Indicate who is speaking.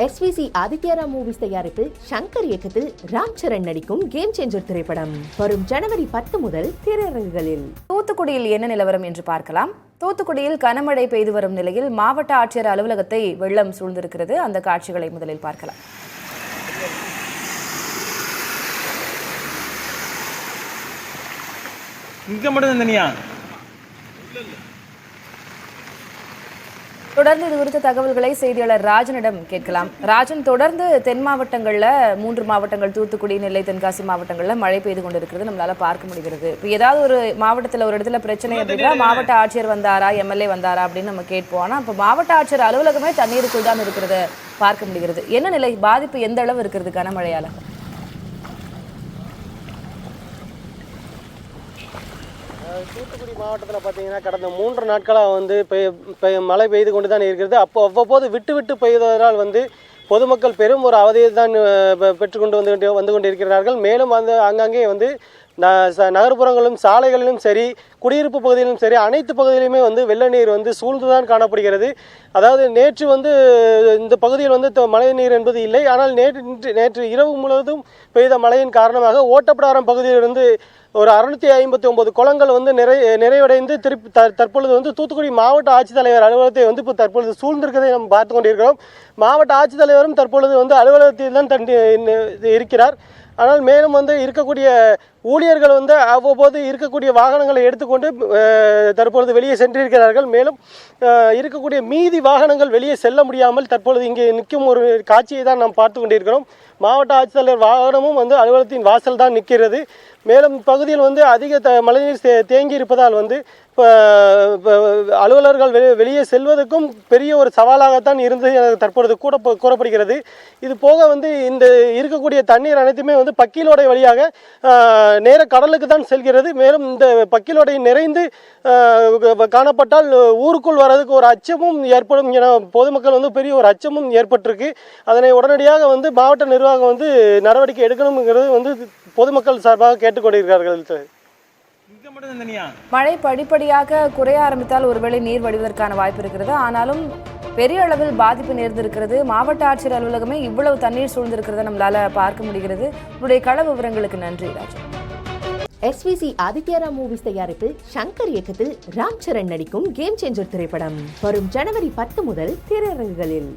Speaker 1: SVC ஆதித்யரா movies தயாரிப்பில் சங்கர் இயக்கத்தில் ராம் சரண் நடிக்கும் கேம் சேஞ்சர் திரைப்படம் வரும் ஜனவரி 10 முதல் திரையரங்குகளில்.
Speaker 2: தூத்துக்குடியில் என்ன நிலவரம் என்று பார்க்கலாம். தூத்துக்குடியில் கனமழை பெய்து வரும் நிலையில் மாவட்ட ஆட்சியர் அலுவலகத்தை வெள்ளம் சூழ்ந்திருக்கிறது. அந்த காட்சிகளை முதலில் பார்க்கலாம்.
Speaker 3: இங்க மட்டும் தனியா
Speaker 2: தொடர்ந்து இது குறித்த தகவல்களை செய்தியாளர் ராஜனிடம் கேட்கலாம். ராஜன், தொடர்ந்து தென் மாவட்டங்கள்ல 3 மாவட்டங்கள் தூத்துக்குடி, நெல்லை, தென்காசி மாவட்டங்கள்ல மழை பெய்து கொண்டிருக்கிறது நம்மளால பார்க்க முடிகிறது. இப்போ ஏதாவது ஒரு மாவட்டத்தில் ஒரு இடத்துல பிரச்சனை அப்படின்னா மாவட்ட ஆட்சியர் வந்தாரா, MLA வந்தாரா அப்படின்னு நம்ம கேட்போம். ஆனால் இப்போ மாவட்ட ஆட்சியர் அலுவலகமே தண்ணீருக்குள் தான் இருக்கிறத பார்க்க முடிகிறது. என்ன நிலை, பாதிப்பு எந்த அளவு இருக்கிறது கனமழையால?
Speaker 4: தூத்துக்குடி மாவட்டத்தில் பார்த்தீங்கன்னா கடந்த 3 நாட்களாக வந்து மழை பெய்து கொண்டு தான் இருக்கிறது. அவ்வப்போது விட்டு விட்டு பெய்வதனால் வந்து பொதுமக்கள் பெரும் ஒரு அவதியை தான் பெற்றுக்கொண்டு வந்து கொண்டிருக்கிறார்கள். மேலும் அங்கங்கே வந்து நகர்ப்புறங்களிலும் சாலைகளிலும் சரி, குடியிருப்பு பகுதியிலும் சரி, அனைத்து பகுதியிலுமே வந்து வெள்ள நீர் வந்து சூழ்ந்துதான் காணப்படுகிறது. அதாவது நேற்று வந்து இந்த பகுதியில் வந்து மழை நீர் என்பது இல்லை. ஆனால் நேற்று இரவு முழுவதும் பெய்த மழையின் காரணமாக ஓட்டப்பிடாரம் பகுதியிலிருந்து ஒரு 659 குளங்கள் வந்து நிறைவடைந்து தற்பொழுது வந்து தூத்துக்குடி மாவட்ட ஆட்சித்தலைவர் அலுவலகத்தை வந்து இப்போ தற்பொழுது சூழ்ந்திருக்கிறதை நம்ம பார்த்து கொண்டிருக்கிறோம். மாவட்ட ஆட்சித்தலைவரும் தற்பொழுது வந்து அலுவலகத்தில் தான் இருக்கிறார். ஆனால் மேலும் வந்து இருக்கக்கூடிய ஊழியர்கள் வந்து அவ்வப்போது இருக்கக்கூடிய வாகனங்களை எடுத்துக்கொண்டு தற்பொழுது வெளியே சென்றிருக்கிறார்கள். மேலும் இருக்கக்கூடிய மீதி வாகனங்கள் வெளியே செல்ல முடியாமல் தற்பொழுது இங்கே நிற்கும் ஒரு காட்சியை தான் நாம் பார்த்து கொண்டிருக்கிறோம். மாவட்ட ஆட்சித்தலைவர் வாகனமும் வந்து அலுவலகத்தின் வாசல் தான் நிற்கிறது. மேலும் இப்பகுதியில் வந்து அதிக மழைநீர் தேங்கி இருப்பதால் வந்து அலுவலர்கள் வெளியே செல்வதற்கும் பெரிய ஒரு சவாலாகத்தான் இருந்து தற்பொழுது கூறப்படுகிறது. இது போக வந்து இந்த இருக்கக்கூடிய தண்ணீர் அனைத்துமே வந்து பக்கிலோடை வழியாக நேர கடலுக்கு தான் செல்கிறது. மேலும் இந்த பக்கிலோடை நிறைந்து காணப்பட்டால் ஊருக்குள் வர்றதுக்கு ஒரு அச்சமும் ஏற்படும் என பொதுமக்கள் வந்து பெரிய ஒரு அச்சமும் ஏற்பட்டிருக்கு. அதனை உடனடியாக வந்து மாவட்ட நிர்வாகம் வந்து நடவடிக்கை எடுக்கணுங்கிறது வந்து பொதுமக்கள் சார்பாக கேட்டுக்கொண்டிருக்கிறார்கள்.
Speaker 2: மழை படிப்படியாக குறைய ஆரம்பித்தால் ஒருவேளை நீர் வடிவதற்கான வாய்ப்பு இருக்கிறது. ஆனாலும் பெரிய அளவில் பாதிப்பு நேர்ந்திருக்கிறது. மாவட்ட ஆட்சியர் அலுவலகமே இவ்வளவு தண்ணீர் சூழ்ந்திருக்கிறத நம்மளால பார்க்க முடிகிறது. உங்களுடைய கள விவரங்களுக்கு நன்றி ராஜன்.
Speaker 1: SVC ஆதித்யரா மூவிஸ் தயாரிப்பில் சங்கர் இயக்கத்தில் ராம் சரண் நடிக்கும் கேம் சேஞ்சர் திரைப்படம் வரும் ஜனவரி 10 முதல் திரையரங்குகளில்.